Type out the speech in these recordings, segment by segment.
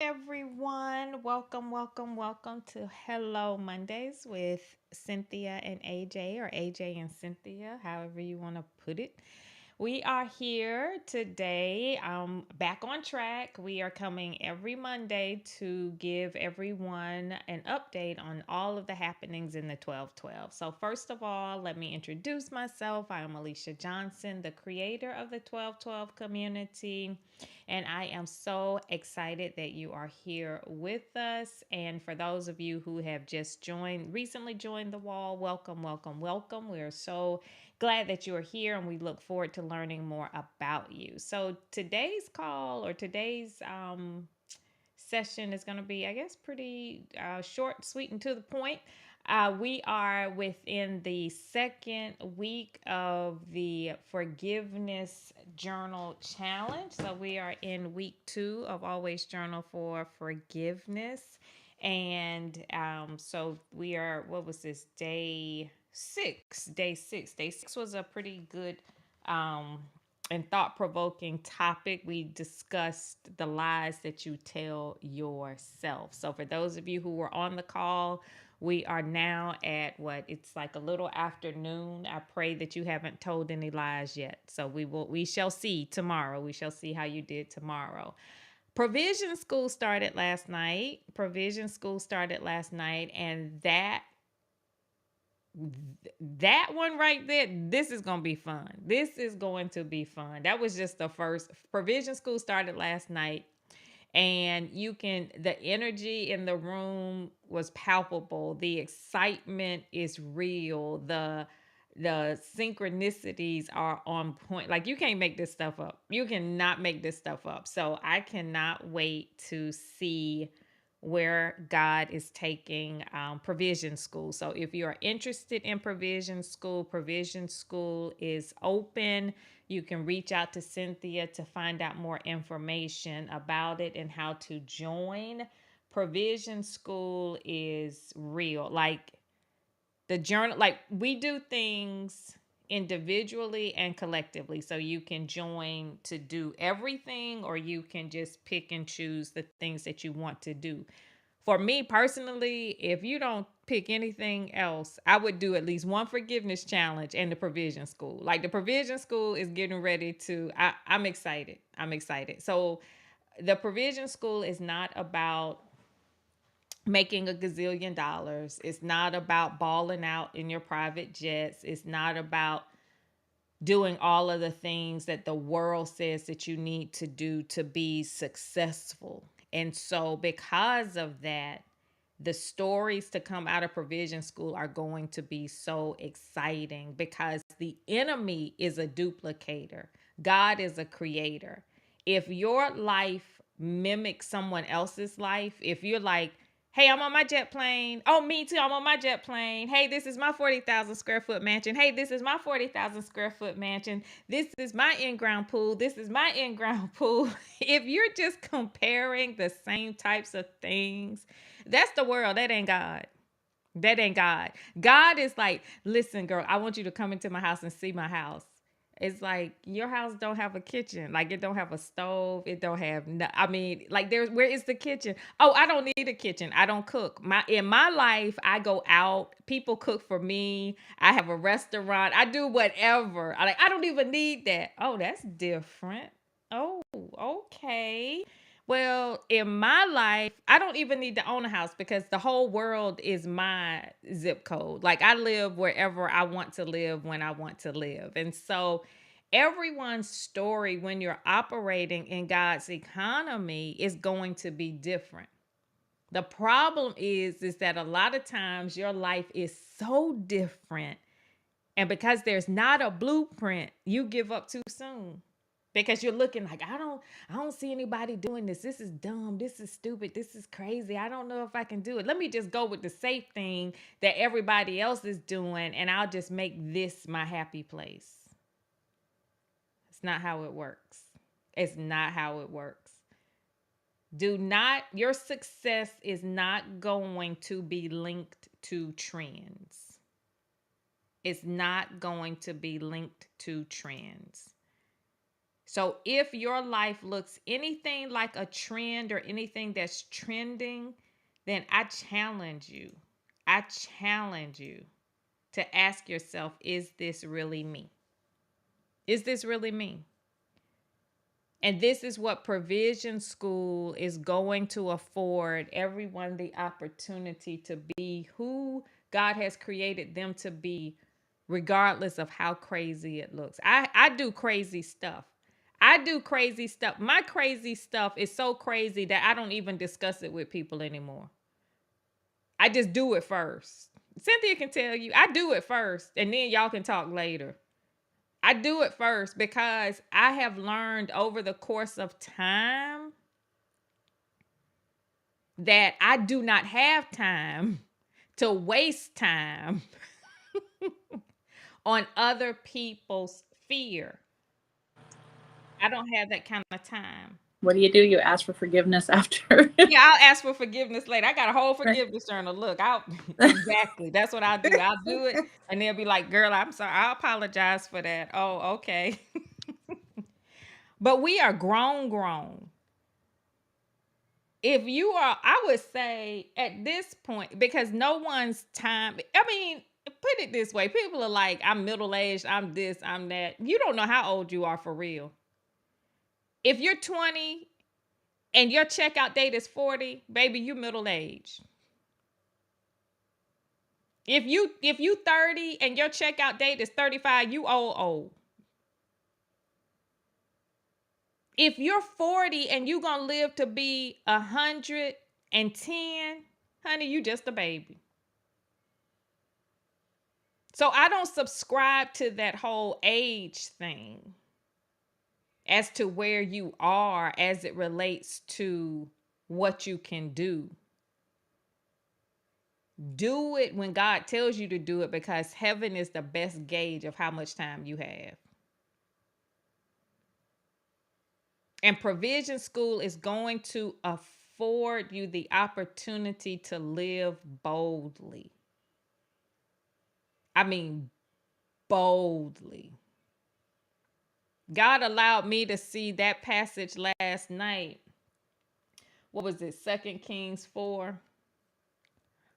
Everyone. Welcome, welcome, welcome to Hello Mondays with Cynthia and AJ, or AJ and Cynthia, however you want to put it. We are here today, back on track. We are coming every Monday to give everyone an update on all of the happenings in the 1212. So, first of all, let me introduce myself. I am Alicia Johnson, the creator of the 1212 community. And I am so excited that you are here with us. And for those of you who have just recently joined the wall, welcome, welcome, welcome. We are so glad that you are here and we look forward to learning more about you. So today's call or today's session is going to be, I guess, pretty short, sweet, and to the point. We are within the second week of the Forgiveness Journal Challenge. So we are in week 2 of Always Journal for Forgiveness. And so we are, what was this, day 6? Day 6. Day 6 was a pretty good um, and thought provoking topic. We discussed the lies that you tell yourself. So, for those of you who were on the call, we are now at what it's like a little afternoon. I pray that you haven't told any lies yet. So we shall see tomorrow. We shall see how you did tomorrow. Provision school started last night. Provision school started last night, and that one right there, this is going to be fun. This is going to be fun. That was just the first. Provision school started last night, and the energy in the room was palpable. The excitement is real. The synchronicities are on point. Like, you can't make this stuff up. You cannot make this stuff up. So I cannot wait to see where God is taking Provision School. So if you are interested in Provision School is open. You can reach out to Cynthia to find out more information about it and how to join. Provision School is real. Like, the journal, like, we do things individually and collectively. So you can join to do everything, or you can just pick and choose the things that you want to do. For me personally, if you don't pick anything else, I would do at least one forgiveness challenge and the Provision School. Like, the Provision School is getting ready to, I'm excited. I'm excited. So the Provision School is not about making a gazillion dollars. It's not about balling out in your private jets. It's not about doing all of the things that the world says that you need to do to be successful. And so, because of that, the stories to come out of Provision School are going to be so exciting, because the enemy is a duplicator. God is a creator. If your life mimics someone else's life, if you're like, hey, I'm on my jet plane. Oh, me too. I'm on my jet plane. Hey, this is my 40,000 square foot mansion. Hey, this is my 40,000 square foot mansion. This is my in-ground pool. This is my in-ground pool. If you're just comparing the same types of things, that's the world. That ain't God. That ain't God. God is like, listen, girl, I want you to come into my house and see my house. It's like, your house don't have a kitchen. Like, it don't have a stove. It don't have I mean, like, where is the kitchen? Oh, I don't need a kitchen. I don't cook. In my life, I go out. People cook for me. I have a restaurant. I do whatever. I don't even need that. Oh, that's different. Oh, okay. Well, in my life, I don't even need to own a house, because the whole world is my zip code. Like, I live wherever I want to live when I want to live. And so everyone's story, when you're operating in God's economy, is going to be different. The problem is that a lot of times your life is so different, and because there's not a blueprint, you give up too soon, because you're looking like, I don't see anybody doing this. This is dumb. This is stupid. This is crazy. I don't know if I can do it. Let me just go with the safe thing that everybody else is doing, and I'll just make this my happy place. It's not how it works. It's not how it works. Your success is not going to be linked to trends. It's not going to be linked to trends. So if your life looks anything like a trend or anything that's trending, then I challenge you. I challenge you to ask yourself, is this really me? Is this really me? And this is what Provision School is going to afford everyone the opportunity to be who God has created them to be, regardless of how crazy it looks. I do crazy stuff. I do crazy stuff. My crazy stuff is so crazy that I don't even discuss it with people anymore. I just do it first. Cynthia can tell you, I do it first, and then y'all can talk later. I do it first because I have learned over the course of time that I do not have time to waste time on other people's fear. I don't have that kind of time. What do? You ask for forgiveness after. Yeah, I'll ask for forgiveness later. I got a whole Right. forgiveness journal. Look, I'll exactly. That's what I'll do. I'll do it, and they'll be like, "Girl, I'm sorry. I apologize for that." Oh, okay. But we are grown. If you are, I would say at this point, because no one's time, I mean, put it this way, people are like, I'm middle aged, I'm this, I'm that. You don't know how old you are for real. If you're 20 and your checkout date is 40, baby, you middle aged. If you 30 and your checkout date is 35, you old. If you're 40 and you gonna live to be 110, honey, you just a baby. So I don't subscribe to that whole age thing as to where you are as it relates to what you can do. Do it when God tells you to do it, because heaven is the best gauge of how much time you have. And Provision School is going to afford you the opportunity to live boldly. I mean, boldly. God allowed me to see that passage last night. What was it? 2 Kings 4.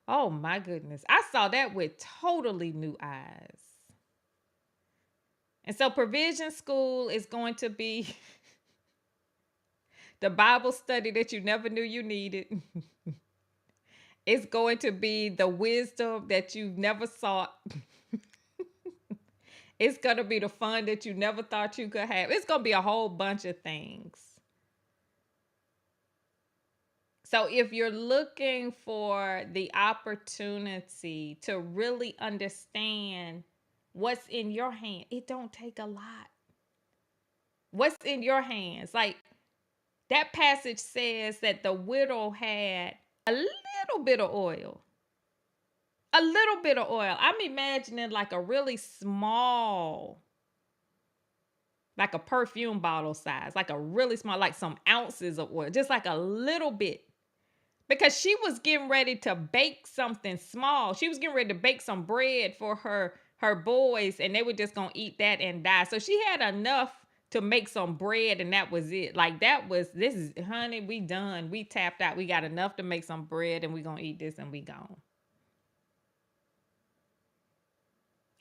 Oh my goodness. I saw that with totally new eyes. And so Provision School is going to be the Bible study that you never knew you needed. It's going to be the wisdom that you never sought. It's going to be the fun that you never thought you could have. It's going to be a whole bunch of things. So if you're looking for the opportunity to really understand what's in your hand, it don't take a lot. What's in your hands? Like that passage says that the widow had a little bit of oil. A little bit of oil. I'm imagining like a really small, like a perfume bottle size, like a really small, like some ounces of oil, just like a little bit. Because she was getting ready to bake something small. She was getting ready to bake some bread for her boys, and they were just gonna eat that and die. So she had enough to make some bread, and that was it. Like this is, honey, we done. We tapped out. We got enough to make some bread, and we gonna eat this, and we gone.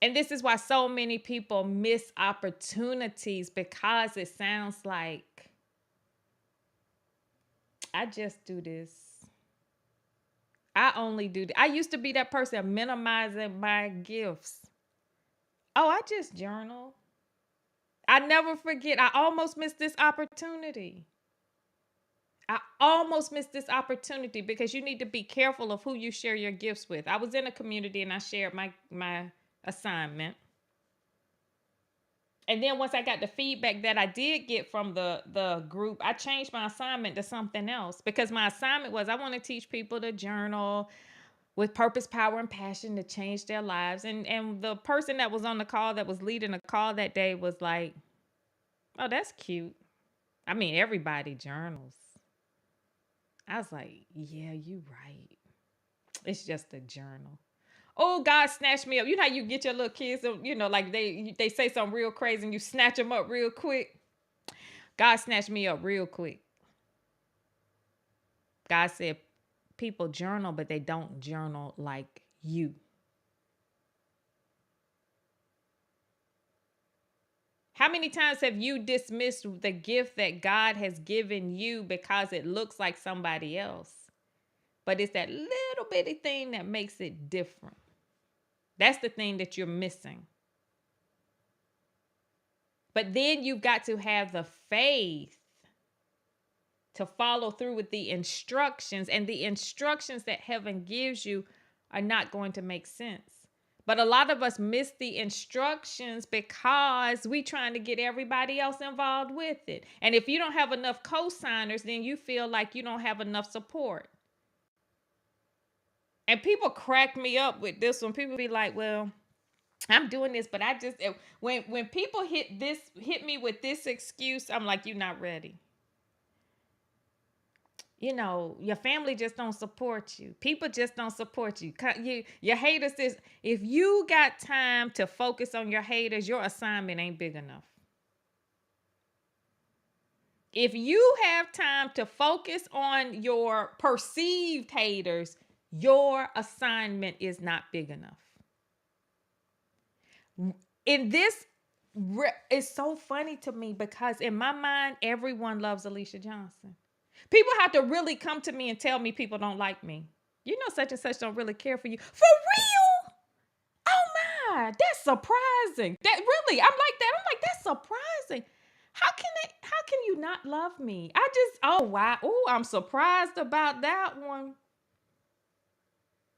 And this is why so many people miss opportunities, because it sounds like I just do this. I only do. I used to be that person minimizing my gifts. Oh, I just journal. I never forget. I almost missed this opportunity. I almost missed this opportunity because you need to be careful of who you share your gifts with. I was in a community and I shared my assignment. And then once I got the feedback that I did get from the group, I changed my assignment to something else, because my assignment was I want to teach people to journal with purpose, power, and passion to change their lives. And the person that was on the call, that was leading the call that day, was like, "Oh, that's cute. I mean, everybody journals." I was like, "Yeah, you right. It's just a journal." Oh, God snatched me up. You know how you get your little kids, like they say something real crazy and you snatch them up real quick. God snatched me up real quick. God said, people journal, but they don't journal like you. How many times have you dismissed the gift that God has given you because it looks like somebody else? But it's that little bitty thing that makes it different. That's the thing that you're missing. But then you've got to have the faith to follow through with the instructions, and the instructions that heaven gives you are not going to make sense. But a lot of us miss the instructions because we trying to get everybody else involved with it. And if you don't have enough co-signers, then you feel like you don't have enough support. And people crack me up with this one. People be like, well, I'm doing this, but I just when people hit me with this excuse, I'm like, you're not ready. You know, your family just don't support you. People just don't support you. Your haters is, if you got time to focus on your haters, your assignment ain't big enough. If you have time to focus on your perceived haters, your assignment is not big enough. In this, it's so funny to me because in my mind, everyone loves Alicia Johnson. People have to really come to me and tell me people don't like me. You know, such and such don't really care for you. For real? Oh my, that's surprising. That really, I'm like that. I'm like, that's surprising. How can you not love me? Oh wow. Oh, I'm surprised about that one.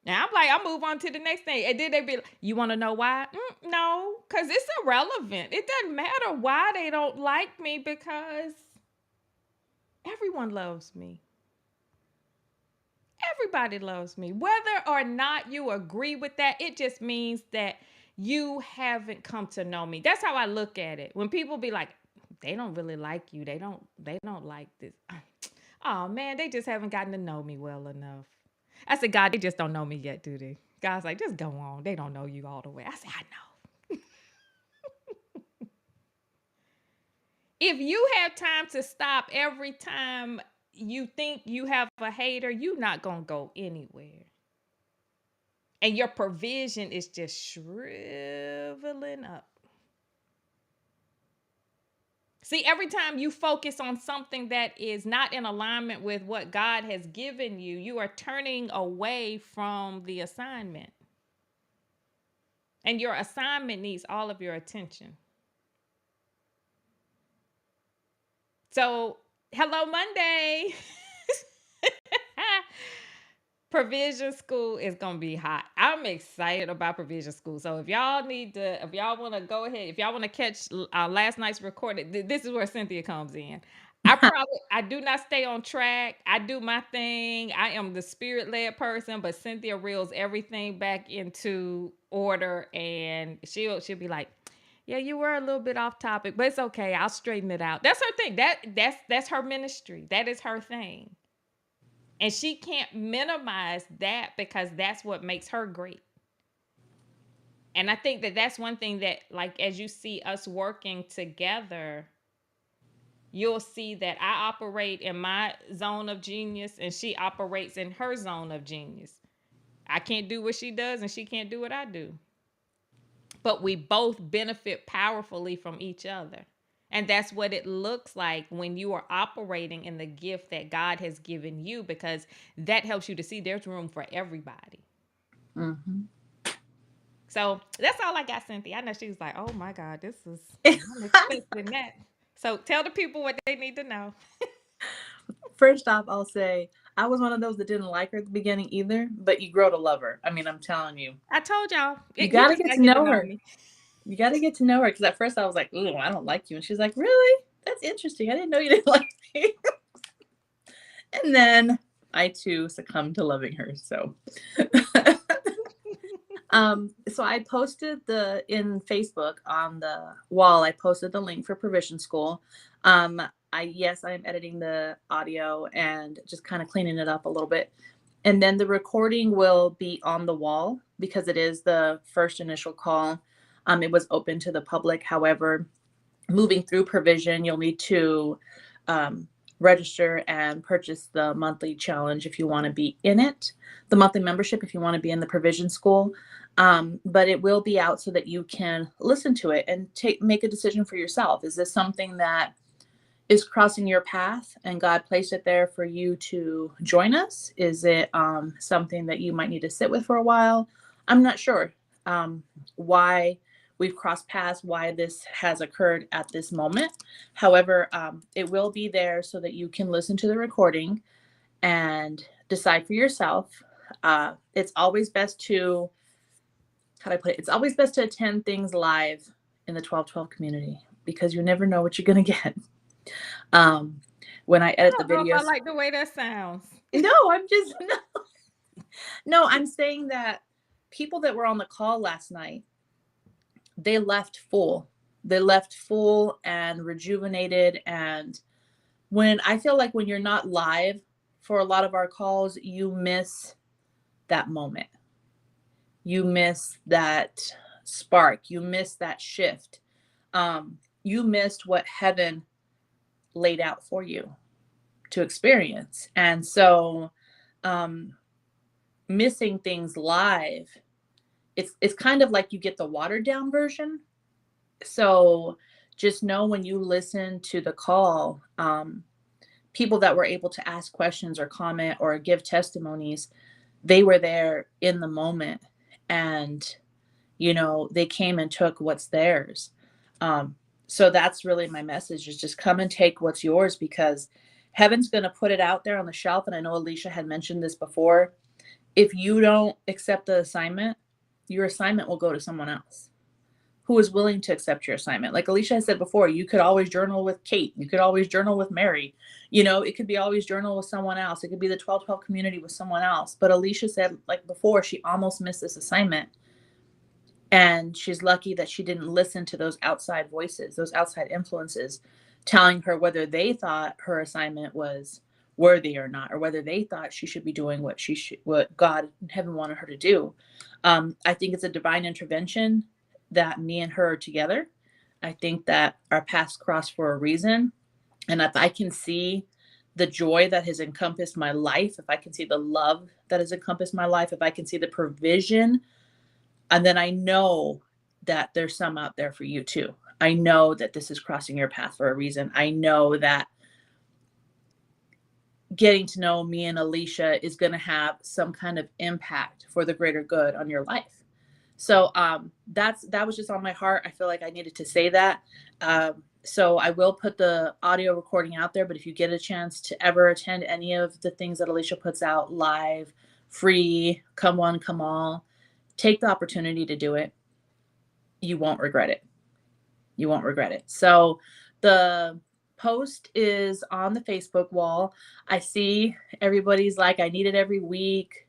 Now I'm like, I'll move on to the next thing. And then they be like, you want to know why? No, because it's irrelevant. It doesn't matter why they don't like me because everyone loves me. Everybody loves me. Whether or not you agree with that, it just means that you haven't come to know me. That's how I look at it. When people be like, they don't really like you. They don't like this. Oh man, they just haven't gotten to know me well enough. I said, God, they just don't know me yet, do they? God's like, just go on. They don't know you all the way. I said, I know. If you have time to stop every time you think you have a hater, you're not going to go anywhere. And your provision is just shriveling up. See, every time you focus on something that is not in alignment with what God has given you, you are turning away from the assignment. And your assignment needs all of your attention. So, hello, Monday. Provision school is going to be hot. I'm excited about provision school. So if y'all want to go ahead, if y'all want to catch last night's recording, this is where Cynthia comes in. I do not stay on track. I do my thing. I am the spirit-led person, but Cynthia reels everything back into order, and she'll be like, yeah, you were a little bit off topic, but it's okay. I'll straighten it out. That's her thing. That's her ministry. That is her thing. And she can't minimize that because that's what makes her great. And I think that that's one thing that, like, as you see us working together, you'll see that I operate in my zone of genius and she operates in her zone of genius. I can't do what she does and she can't do what I do. But we both benefit powerfully from each other. And that's what it looks like when you are operating in the gift that God has given you, because that helps you to see there's room for everybody. Mm-hmm. So that's all I got, Cynthia. I know she was like, oh my God, this is, I'm expecting that. So tell the people what they need to know. First off, I'll say I was one of those that didn't like her at the beginning either, but you grow to love her. I mean, I'm telling you. I told y'all. You got to get to know her. You got to get to know her, because at first I was like, ooh, I don't like you. And she's like, really? That's interesting. I didn't know you didn't like me. And then I too succumbed to loving her. So so I posted in Facebook on the wall, I posted the link for Provision School. I am editing the audio and just kind of cleaning it up a little bit. And then the recording will be on the wall because it is the first initial call. It was open to the public. However, moving through provision, you'll need to um, register and purchase the monthly challenge if you want to be in it, the monthly membership if you want to be in the provision school. But it will be out so that you can listen to it and make a decision for yourself. Is this something that is crossing your path and God placed it there for you to join us? Is it something that you might need to sit with for a while? I'm not sure why we've crossed paths, why this has occurred at this moment. However, it will be there so that you can listen to the recording and decide for yourself. It's always best to, how do I put it? It's always best to attend things live in the 1212 community because you never know what you're going to get. Um, when I I edit the don't know if I videos. like the way that sounds. No, I'm just no, I'm saying that people that were on the call last night, they left full. They left full and rejuvenated. And when I feel like when you're not live for a lot of our calls, you miss that moment. You miss that spark. You miss that shift. You missed what heaven laid out for you to experience. And so um, missing things live, it's kind of like you get the watered down version. So just know when you listen to the call, people that were able to ask questions or comment or give testimonies, they were there in the moment, and they came and took what's theirs. So that's really my message, is just come and take what's yours, because heaven's going to put it out there on the shelf. And I know Alicia had mentioned this before. If you don't accept the assignment, your assignment will go to someone else who is willing to accept your assignment. Like Alicia has said before, you could always journal with Kate. You could always journal with Mary. It could be always journal with someone else. It could be the 1212 community with someone else. But Alicia said, like before, she almost missed this assignment. And she's lucky that she didn't listen to those outside voices, those outside influences, telling her whether they thought her assignment was worthy or not, or whether they thought she should be doing what God in heaven wanted her to do. I think it's a divine intervention that me and her are together. I think that our paths cross for a reason. And if I can see the joy that has encompassed my life, if I can see the love that has encompassed my life, if I can see the provision, and then I know that there's some out there for you too. I know that this is crossing your path for a reason. I know that getting to know me and Alicia is going to have some kind of impact for the greater good on your life. So that was just on my heart. I feel like I needed to say that. So I will put the audio recording out there, but if you get a chance to ever attend any of the things that Alicia puts out live, free, come one, come all, take the opportunity to do it. You won't regret it. You won't regret it. So the post is on the Facebook wall. I see everybody's like, I need it every week.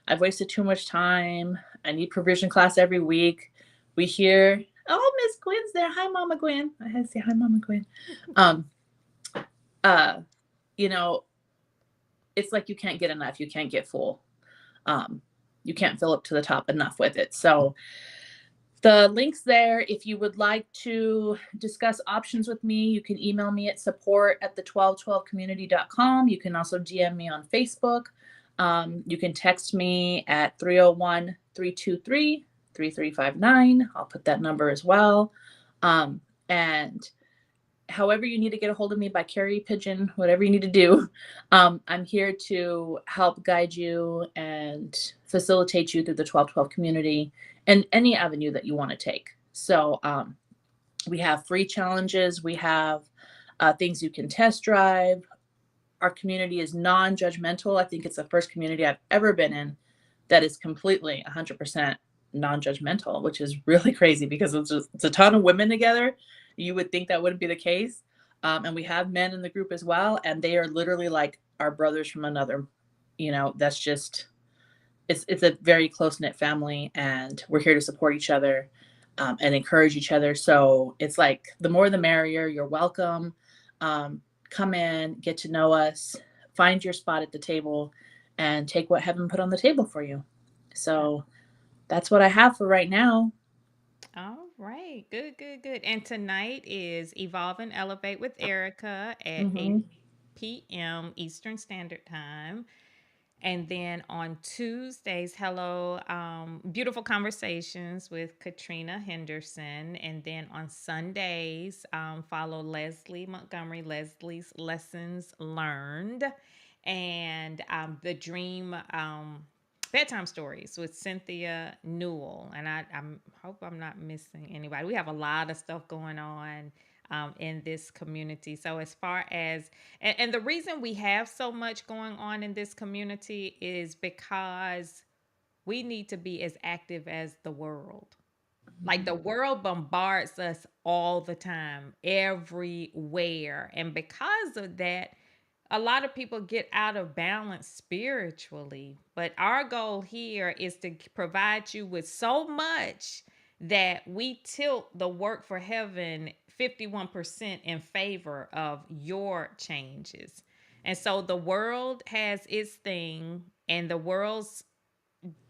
I've wasted too much time. I need provision class every week. We hear, oh, Miss Gwen's there. Hi, Mama Gwen. I had to say hi, Mama Gwen. Um, uh, you know, it's like you can't get enough. You can't get full. You can't fill up to the top enough with it. So the link's there. If you would like to discuss options with me, you can email me at support@the1212community.com. You can also DM me on Facebook. You can text me at 301-323-3359. I'll put that number as well. And however you need to get a hold of me, by carrier pigeon, whatever you need to do, I'm here to help guide you and facilitate you through the 1212 community and any avenue that you want to take. So we have free challenges. We have things you can test drive. Our community is non-judgmental. I think it's the first community I've ever been in that is completely 100% non-judgmental, which is really crazy because it's a ton of women together. You would think that wouldn't be the case. And we have men in the group as well. And they are literally like our brothers from another, that's just, it's a very close-knit family, and we're here to support each other and encourage each other. So it's like the more the merrier. You're welcome. Come in, get to know us, find your spot at the table, and take what heaven put on the table for you. So that's what I have for right now. All Right. Good, good, good. And tonight is Evolve and Elevate with Erica at Mm-hmm. 8 p.m. Eastern Standard Time. And then on Tuesdays, hello, beautiful conversations with Katrina Henderson. And then on Sundays, follow Leslie Montgomery, Leslie's Lessons Learned, and the Dream Bedtime Stories with Cynthia Newell. And I hope I'm not missing anybody. We have a lot of stuff going on in this community. So as far as and the reason we have so much going on in this community is because we need to be as active as the world. Like the world bombards us all the time, everywhere. And because of that, a lot of people get out of balance spiritually. But our goal here is to provide you with so much that we tilt the work for heaven 51% in favor of your changes. And so the world has its thing, and the world's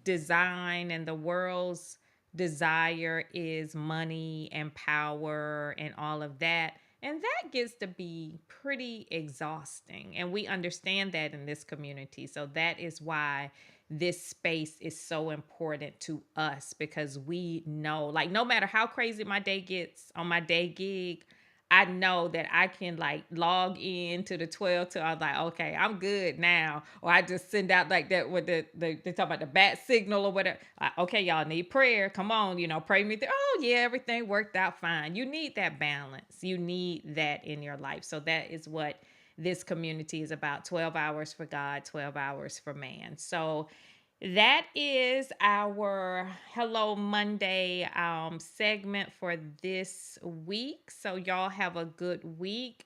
design and the world's desire is money and power and all of that. And that gets to be pretty exhausting. And we understand that in this community. So that is why this space is so important to us, because we know, like, no matter how crazy my day gets on my day gig, I know that I can like log in to the 12 till I was like, okay, I'm good now. Or I just send out like that with they talk about the bat signal or whatever. Okay, y'all need prayer. Come on, pray me through. Oh yeah, everything worked out fine. You need that balance. You need that in your life. So that is what this community is about. 12 hours for God, 12 hours for man. So that is our Hello Monday segment for this week. So, y'all have a good week.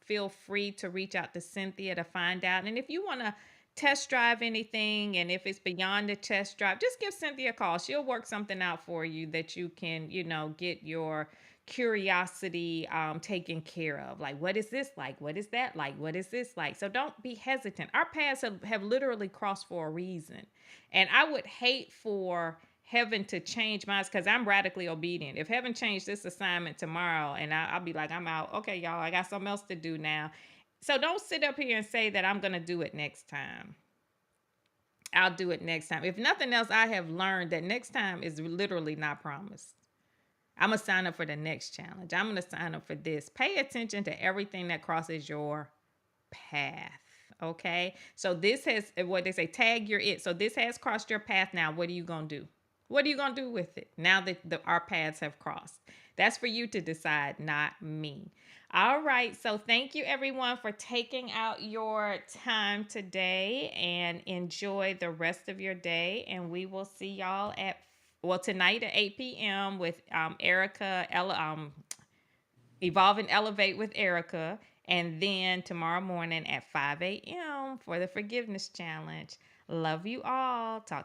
Feel free to reach out to Cynthia to find out. And if you want to test drive anything, and if it's beyond the test drive, just give Cynthia a call. She'll work something out for you that you can, get your curiosity taken care of. Like, what is this like? What is that like? What is this like? So, don't be hesitant. Our paths have literally crossed for a reason. And I would hate for heaven to change mine, because I'm radically obedient. If heaven changed this assignment tomorrow and I'll be like, I'm out. Okay, y'all, I got something else to do now. So don't sit up here and say that I'm going to do it next time. I'll do it next time. If nothing else, I have learned that next time is literally not promised. I'm going to sign up for the next challenge. I'm going to sign up for this. Pay attention to everything that crosses your path. Okay. So this has what they say, tag your it. So this has crossed your path. Now, what are you going to do? What are you going to do with it now that our paths have crossed? That's for you to decide, not me. All right. So thank you, everyone, for taking out your time today, and enjoy the rest of your day. And we will see y'all tonight at 8 p.m. with Erica, Evolve and Elevate with Erica. And then tomorrow morning at 5 a.m. for the Forgiveness Challenge. Love you all. Talk